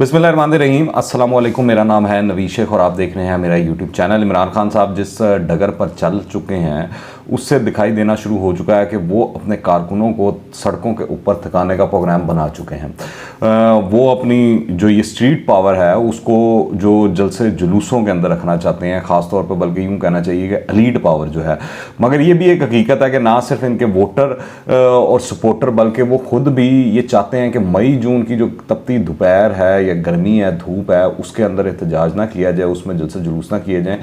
बिस्मिल्लाहिर्रहमानिर्रहीम, अस्सलाम वालेकुम। मेरा नाम है नवीद शेख और आप देख रहे हैं मेरा यूट्यूब चैनल। इमरान खान साहब जिस डगर पर चल चुके हैं उससे दिखाई देना शुरू हो चुका है कि वो अपने कारकुनों को सड़कों के ऊपर थकाने का प्रोग्राम बना चुके हैं। वो अपनी जो ये स्ट्रीट पावर है उसको जो जलसे जुलूसों के अंदर रखना चाहते हैं, ख़ास तौर पर बल्कि यूँ कहना चाहिए कि एलीट पावर जो है। मगर ये भी एक हकीकत है कि ना सिर्फ इनके वोटर और सपोर्टर बल्कि वो खुद भी ये चाहते हैं कि मई जून की जो तपती दोपहर है या गर्मी है, धूप है, उसके अंदर एहतजाज ना किया जाए, उसमें जलसे जुलूस ना किए जाएँ।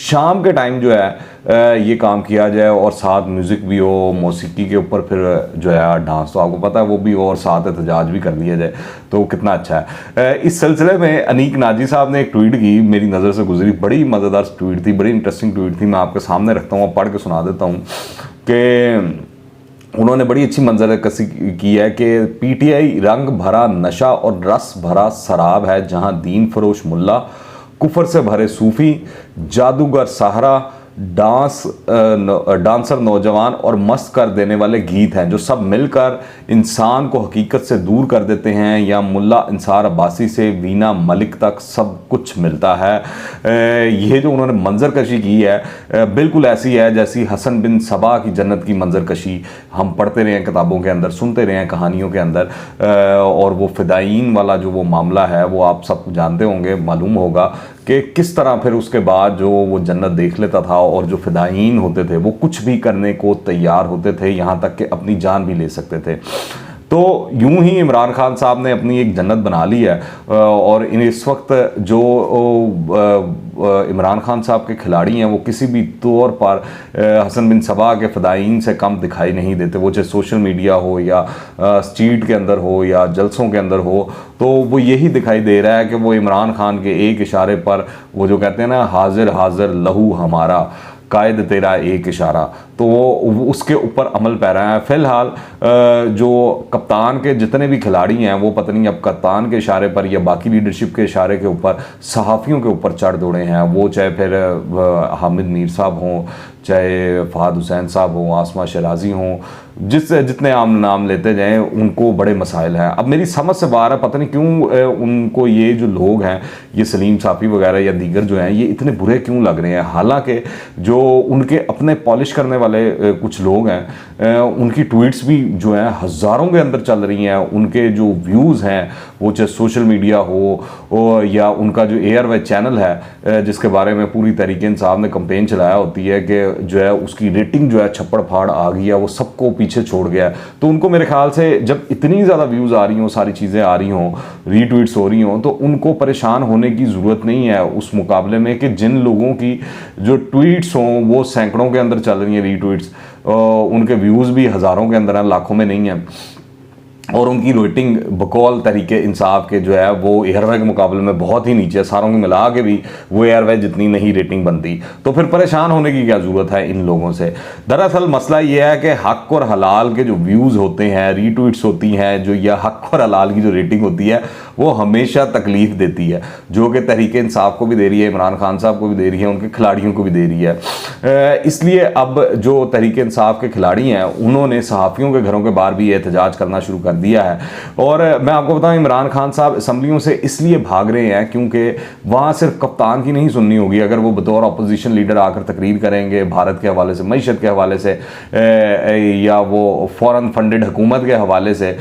शाम के टाइम जो है ये काम किया जाए और साथ म्यूज़िक भी हो, मौसीकी के ऊपर फिर जो है डांस तो आपको पता है वो भी हो और साथ एहतजाज भी कर लिया जाए तो कितना अच्छा है। इस सिलसिले में अनीक नाजी साहब ने एक ट्वीट की, मेरी नज़र से गुजरी, बड़ी मज़ेदार ट्वीट थी, बड़ी इंटरेस्टिंग ट्वीट थी। मैं आपके सामने रखता हूँ, पढ़ के सुना देता हूँ कि उन्होंने बड़ी अच्छी मंजर कसी की है कि पीटीआई रंग भरा नशा और रस भरा शराब है, जहां दीन फरोश मुल्ला, कुफर से भरे सूफी, जादूगर सहारा, डांसर नौजवान और मस्त कर देने वाले गीत हैं जो सब मिलकर इंसान को हकीकत से दूर कर देते हैं। या मुल्ला इंसार अब्बासी से वीना मलिक तक सब कुछ मिलता है। ये जो उन्होंने मंजर कशी की है बिल्कुल ऐसी है जैसी हसन बिन सबा की जन्नत की मंजर कशी हम पढ़ते रहे हैं किताबों के अंदर, सुनते रहे हैं कहानियों के अंदर। और वो फ़िदायीन वाला जो वो मामला है वो आप सब जानते होंगे, मालूम होगा कि किस तरह फिर उसके बाद जो वो जन्नत देख लेता था और जो फ़िदायीन होते थे वो कुछ भी करने को तैयार होते थे, यहाँ तक कि अपनी जान भी ले सकते थे। तो यूं ही इमरान खान साहब ने अपनी एक जन्नत बना ली है और इस वक्त जो इमरान खान साहब के खिलाड़ी हैं वो किसी भी तौर पर हसन बिन सबा के फ़िदायीन से कम दिखाई नहीं देते। वो चाहे सोशल मीडिया हो या स्ट्रीट के अंदर हो या जलसों के अंदर हो, तो वो यही दिखाई दे रहा है कि वो इमरान खान के एक इशारे पर, वो जो कहते हैं ना, हाजिर हाजिर लहू हमारा, कायद तेरा एक इशारा, तो वो उसके ऊपर अमल पैरा है। फ़िलहाल जो कप्तान के जितने भी खिलाड़ी हैं वो पता नहीं अब कप्तान के इशारे पर या बाकी लीडरशिप के इशारे के ऊपर सहाफ़ियों के ऊपर चढ़ दौड़े हैं। वो चाहे फिर हामिद मीर साहब हों, चाहे फ़हाद हुसैन साहब हों, आसमा शराजी हों, जितने आम नाम लेते जाएं उनको बड़े मसाइल हैं। अब मेरी समझ से बाहर है, पता नहीं क्यों उनको ये जो लोग हैं, ये सलीम साफ़ी वगैरह या दीगर जो हैं, ये इतने बुरे क्यों लग रहे हैं। हालांकि जो उनके अपने पॉलिश करने वाले कुछ लोग हैं उनकी ट्वीट्स भी जो हैं हज़ारों के अंदर चल रही हैं। उनके जो व्यूज़ हैं वो चाहे सोशल मीडिया हो या उनका जो एयरवे चैनल है जिसके बारे में पूरी तरीके इंसाफ ने कंपेन चलाया होती है कि जो है उसकी रेटिंग जो है छप्पड़ फाड़ आ गई है, वो सबको पीछे छोड़ गया है। तो उनको मेरे ख्याल से जब इतनी ज़्यादा व्यूज़ आ रही हों, सारी चीज़ें आ रही हों, रीट्वीट्स हो रही हों, तो उनको परेशान होने की ज़रूरत नहीं है उस मुकाबले में कि जिन लोगों की जो ट्वीट्स हों वो सैकड़ों के अंदर चल रही हैं रीट्वीट्स, उनके व्यूज़ भी हज़ारों के अंदर हैं, लाखों में नहीं हैं, और उनकी रेटिंग बकौल तरीके इंसाफ के जो है वो एयरवे के मुकाबले में बहुत ही नीचे है। सारों की मिला के भी वो एयरवे जितनी नहीं रेटिंग बनती, तो फिर परेशान होने की क्या ज़रूरत है इन लोगों से। दरअसल मसला ये है कि हक और हलाल के जो व्यूज़ होते हैं, रीट्वीट्स होती हैं, जो यह हक और हलाल की जो रेटिंग होती है वो हमेशा तकलीफ़ देती है, जो कि तहरीक इंसाफ को भी दे रही है, इमरान खान साहब को भी दे रही है, उनके खिलाड़ियों को भी दे रही है। इसलिए अब जो तहरीक इंसाफ के खिलाड़ी हैं उन्होंने सहाफ़ियों के घरों के बाहर भी एहतजाज करना शुरू कर दिया है। और मैं आपको बताऊं, इमरान खान साहब असम्बलियों से इसलिए भाग रहे हैं क्योंकि वहाँ सिर्फ कप्तान की नहीं सुननी होगी। अगर वो बतौर अपोजिशन लीडर आकर तकरीर करेंगे भारत के हवाले से, मईशत के हवाले से या वो फॉरेन फंडेड हुकूमत के हवाले से,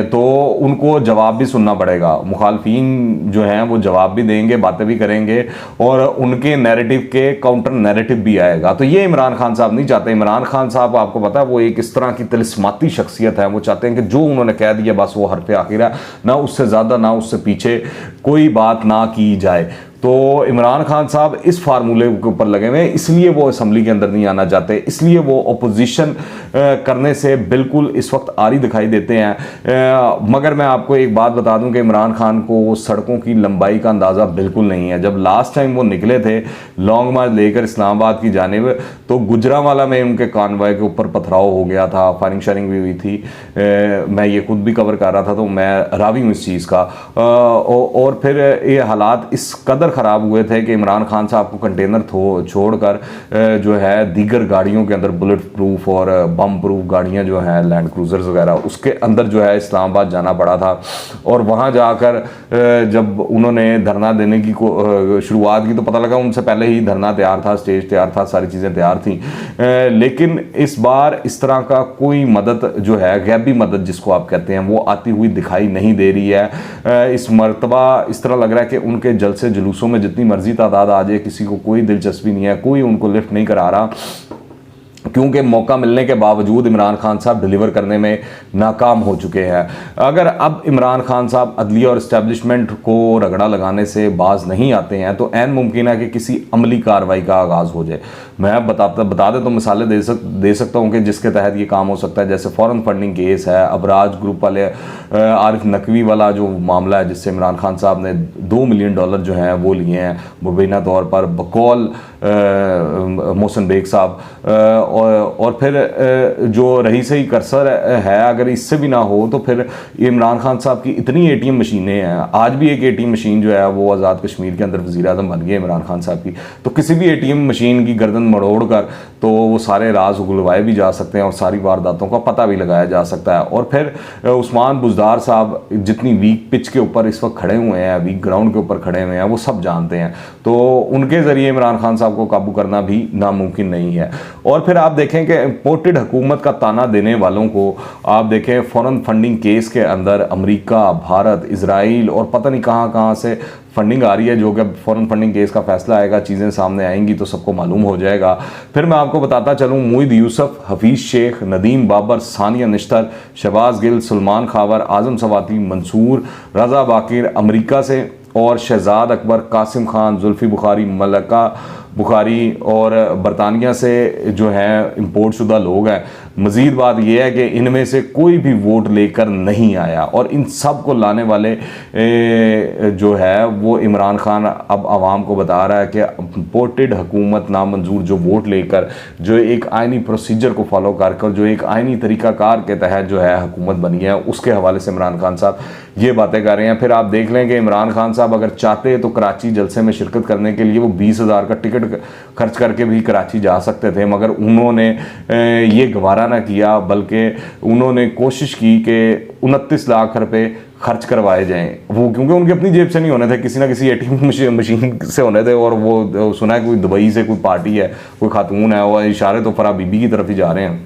तो उनको जवाब भी सुनना पड़ेगा। मुखालफीन जो हैं वो जवाब भी देंगे, बातें भी करेंगे और उनके नैरेटिव के काउंटर नैरेटिव भी आएगा। तो ये इमरान खान साहब नहीं चाहते। इमरान खान साहब आपको पता है वो एक इस तरह की तिलिस्माती शख्सियत है, वो चाहते हैं कि जो उन्होंने कह दिया बस वो हरफ आखिर है, ना उससे ज़्यादा ना उससे पीछे कोई बात ना की जाए। तो इमरान खान साहब इस फार्मूले के ऊपर लगे हुए हैं, इसलिए वो असम्बली के अंदर नहीं आना चाहते, इसलिए वो अपोजिशन करने से बिल्कुल इस वक्त आरी दिखाई देते हैं। मगर मैं आपको एक बात बता दूं कि इमरान खान को सड़कों की लंबाई का अंदाज़ा बिल्कुल नहीं है। जब लास्ट टाइम वो निकले थे लॉन्ग मार्च लेकर इस्लामाबाद की जानिब, तो गुजरांवाला में उनके कानवाय के ऊपर पथराव हो गया था, फायरिंग शायरिंग भी हुई थी। मैं ये खुद भी कवर कर रहा था, तो मैं रावी हूँ इस चीज़ का। और फिर ये हालात इस कदर कदर ख़राब हुए थे कि इमरान खान साहब को कंटेनर छोड़कर जो है दीगर गाड़ियों के अंदर बुलेट प्रूफ और बम प्रूफ गाड़ियाँ जो हैं लैंड क्रूज़र्स वगैरह, उसके अंदर जो है इस्लामाबाद जाना पड़ा था। और वहाँ जाकर जब उन्होंने धरना देने की शुरुआत की तो पता लगा उनसे पहले ही धरना तैयार था, स्टेज तैयार था, सारी चीज़ें तैयार थी। लेकिन इस बार इस तरह का कोई मदद जो है, गैबी मदद जिसको आप कहते हैं, वो आती हुई दिखाई नहीं दे रही है। इस मरतबा इस तरह लग रहा है कि उनके जलसे जुलूसों में जितनी मर्जी तादाद आ जाए, किसी को कोई दिलचस्पी नहीं है, कोई उनको लिफ्ट नहीं करा रहा, क्योंकि मौका मिलने के बावजूद इमरान खान साहब डिलीवर करने में नाकाम हो चुके हैं। अगर अब इमरान खान साहब अदलिया और इस्टेब्लिशमेंट को रगड़ा लगाने से बाज नहीं आते हैं तो ऐन मुमकिन है कि किसी अमली कार्रवाई का आगाज़ हो जाए। मैं बता दे तो मिसालें दे सकता हूँ कि जिसके तहत ये काम हो सकता है, जैसे फॉरेन फंडिंग केस है, अबराज ग्रुप वाले आरिफ नकवी वाला जो मामला है जिससे इमरान खान साहब ने $2 मिलियन जो हैं वो लिए हैं मुबैना तौर पर बकौल मोहसिन बेग साहब। और फिर जो रईस करसर है, अगर इससे भी ना हो तो फिर इमरान खान साहब की इतनी ATM मशीनें हैं। आज भी एक ATM मशीन जो है वो आज़ाद कश्मीर के अंदर वज़ीर-ए-आज़म बन गई इमरान खान साहब की, तो किसी भी ATM मशीन की गर्दन मरोड़ कर तो वो सारे राज उगलवाए भी जा सकते हैं और सारी वारदातों का पता भी लगाया जा सकता है। और फिर उस्मान बुज़दार साहब जितनी वीक पिच के ऊपर इस वक्त खड़े हुए हैं, वीक ग्राउंड के ऊपर खड़े हुए हैं, वो सब जानते हैं, तो उनके ज़रिए इमरान खान साहब को काबू करना भी नामुमकिन नहीं है। और फिर आप देखें कि इम्पोर्टेड हुकूमत का ताना देने वालों को आप देखें फॉरेन फंडिंग केस के अंदर अमेरिका, भारत, इजराइल और पता नहीं कहाँ से फंडिंग आ रही है, जो कि फॉरेन फंडिंग केस का फैसला आएगा, चीज़ें सामने आएंगी तो सबको मालूम हो जाएगा। फिर मैं आपको बताता चलूँ, मोहिद यूसुफ, हफीज़ शेख, नदीम बाबर, सानिया निश्तर, शहबाज गिल, सलमान खावर, आजम सवाती, मंसूर रजा बाकिर अमेरिका से, और शहजाद अकबर, कासिम खान, जुल्फी बुखारी, मलका बुखारी और बरतानिया से जो हैं इम्पोर्ट शुदा लोग हैं। मज़ीद बात यह है कि इनमें से कोई भी वोट लेकर नहीं आया और इन सब को लाने वाले जो है वो इमरान खान अब आवाम को बता रहा है कि इम्पोर्टेड हुकूमत नामंजूर जो वोट लेकर, जो एक आइनी प्रोसीजर को फॉलो कर जो एक आइनी तरीक़ाकार के तहत जो है हुकूमत बनी है, उसके हवाले से इमरान खान साहब ये बातें कर रहे हैं। फिर आप देख लें कि इमरान खान साहब अगर चाहते तो कराची जलसे में शिरकत करने के लिए वो 20,000 का टिकट खर्च करके भी कराची जा सकते थे, मगर उन्होंने ये गवारा ना किया, बल्कि उन्होंने कोशिश की कि 29 लाख रुपए खर्च करवाए जाएं, वो क्योंकि उनकी अपनी जेब से नहीं होने थे, किसी ना किसी ATM मशीन से होने थे। और वो सुना है कोई दुबई से कोई पार्टी है, कोई खातून है, वो इशारे तो फरा बीबी की तरफ ही जा रहे हैं,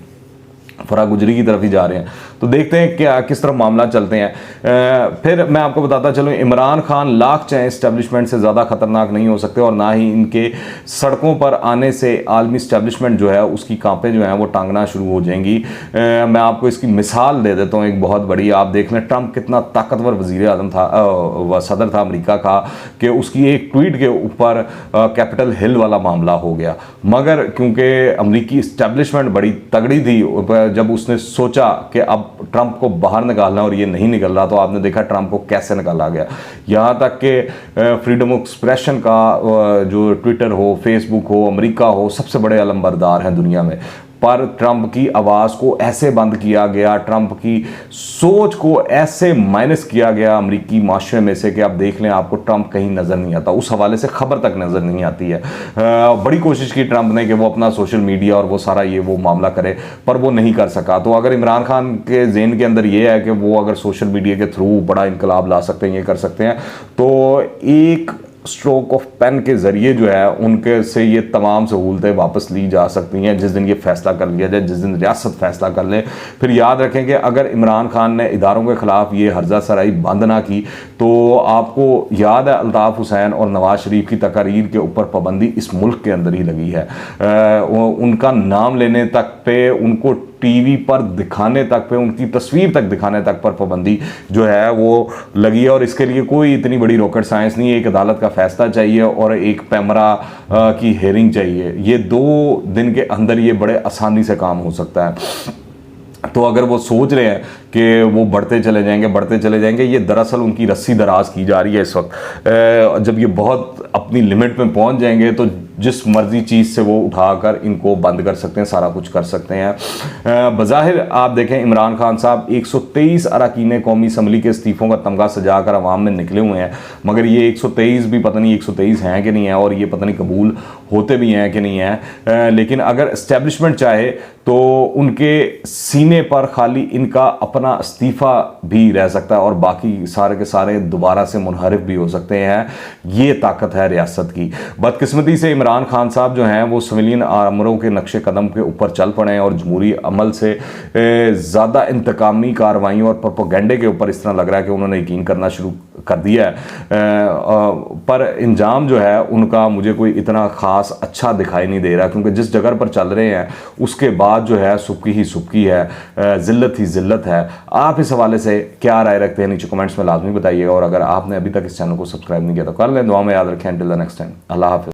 फरा गुजरी की तरफ ही जा रहे हैं। तो देखते हैं क्या किस तरह मामला चलते हैं। फिर मैं आपको बताता चलूँ, इमरान खान लाख चाहे इस्टेब्लिशमेंट से ज़्यादा ख़तरनाक नहीं हो सकते और ना ही इनके सड़कों पर आने से आलमी इस्टेब्लिशमेंट जो है उसकी कांपें जो हैं वो टांगना शुरू हो जाएंगी। मैं आपको इसकी मिसाल दे देता हूँ एक बहुत बड़ी। आप देख लें ट्रंप कितना ताकतवर वज़ीर-ए-आज़म था, सदर था अमेरिका का, कि उसकी एक ट्वीट के ऊपर कैपिटल हिल वाला मामला हो गया, मगर क्योंकि अमरीकी इस्टेब्लिशमेंट बड़ी तगड़ी थी, जब उसने सोचा कि अब ट्रंप को बाहर निकालना और ये नहीं निकल रहा, तो आपने देखा ट्रंप को कैसे निकाला गया। यहाँ तक कि फ्रीडम ऑफ एक्सप्रेशन का जो ट्विटर हो, फेसबुक हो, अमेरिका हो, सबसे बड़े अलंबरदार हैं दुनिया में, पर ट्रंप की आवाज़ को ऐसे बंद किया गया, ट्रंप की सोच को ऐसे माइनस किया गया अमेरिकी माशरे में से कि आप देख लें आपको ट्रंप कहीं नज़र नहीं आता, उस हवाले से खबर तक नज़र नहीं आती है। बड़ी कोशिश की ट्रंप ने कि वो अपना सोशल मीडिया और वो सारा ये वो मामला करे, पर वो नहीं कर सका। तो अगर इमरान खान के ज़हन के अंदर ये है कि वो अगर सोशल मीडिया के थ्रू बड़ा इनकलाब ला सकते हैं, ये कर सकते हैं, तो एक स्ट्रोक ऑफ पेन के ज़रिए जो है उनके से ये तमाम सहूलतें वापस ली जा सकती हैं, जिस दिन ये फैसला कर लिया जाए, जिस दिन रियासत फैसला कर ले। फिर याद रखें कि अगर इमरान खान ने इदारों के ख़िलाफ़ ये हर्जा सराई बंद ना की, तो आपको याद है अल्ताफ़ हुसैन और नवाज शरीफ की तकारीर के ऊपर पाबंदी इस मुल्क के अंदर ही लगी है। उनका नाम लेने तक पे, उनको टीवी पर दिखाने तक पे, उनकी तस्वीर तक दिखाने तक पर पाबंदी जो है वो लगी है। और इसके लिए कोई इतनी बड़ी रॉकेट साइंस नहीं है, एक अदालत का फैसला चाहिए और एक पैमरा की हेयरिंग चाहिए। ये 2 दिन के अंदर ये बड़े आसानी से काम हो सकता है। तो अगर वो सोच रहे हैं कि वो बढ़ते चले जाएंगे, ये दरअसल उनकी रस्सी दराज की जा रही है इस वक्त। जब ये बहुत अपनी लिमिट में पहुंच जाएंगे तो जिस मर्जी चीज़ से वो उठाकर इनको बंद कर सकते हैं, सारा कुछ कर सकते हैं। बज़ाहिर आप देखें इमरान खान साहब 123 अरकान कौमी असम्बली के इस्तीफ़ों का तमगा सजाकर अवाम में निकले हुए हैं, मगर ये 123 भी पता नहीं 123 हैं कि नहीं है, और ये पता नहीं कबूल होते भी हैं कि नहीं हैं। लेकिन अगर इस्टेब्लिशमेंट चाहे तो उनके सीने पर खाली इनका अपना इस्तीफ़ा भी रह सकता है और बाकी सारे के सारे दोबारा से मुनहरिफ भी हो सकते हैं। ये ताकत है रियासत की। बदकिस्मती से इमरान खान साहब जो हैं वो सिविलियन आमरों के नक्शे कदम के ऊपर चल पड़े हैं और जमहूरी अमल से ज़्यादा इंतकामी कार्रवाइयों और प्रोपेगेंडे के ऊपर इस तरह लग रहा है कि उन्होंने यकीन करना शुरू कर दिया है। पर इंजाम जो है उनका मुझे कोई इतना ख़ास अच्छा दिखाई नहीं दे रहा, क्योंकि जिस जगह पर चल रहे हैं उसके बाद जो है सुबकी ही सुबकी है, ज़िल्लत ही ज़िल्लत है। आप इस हवाले से क्या राय रखते हैं नीचे कमेंट्स में लाजमी बताइएगा, और अगर आपने अभी तक इस चैनल को सब्सक्राइब नहीं किया तो कर लें। दुआ में याद रखें। टिल द नेक्स्ट टाइम, अल्लाह हाफ़िज़।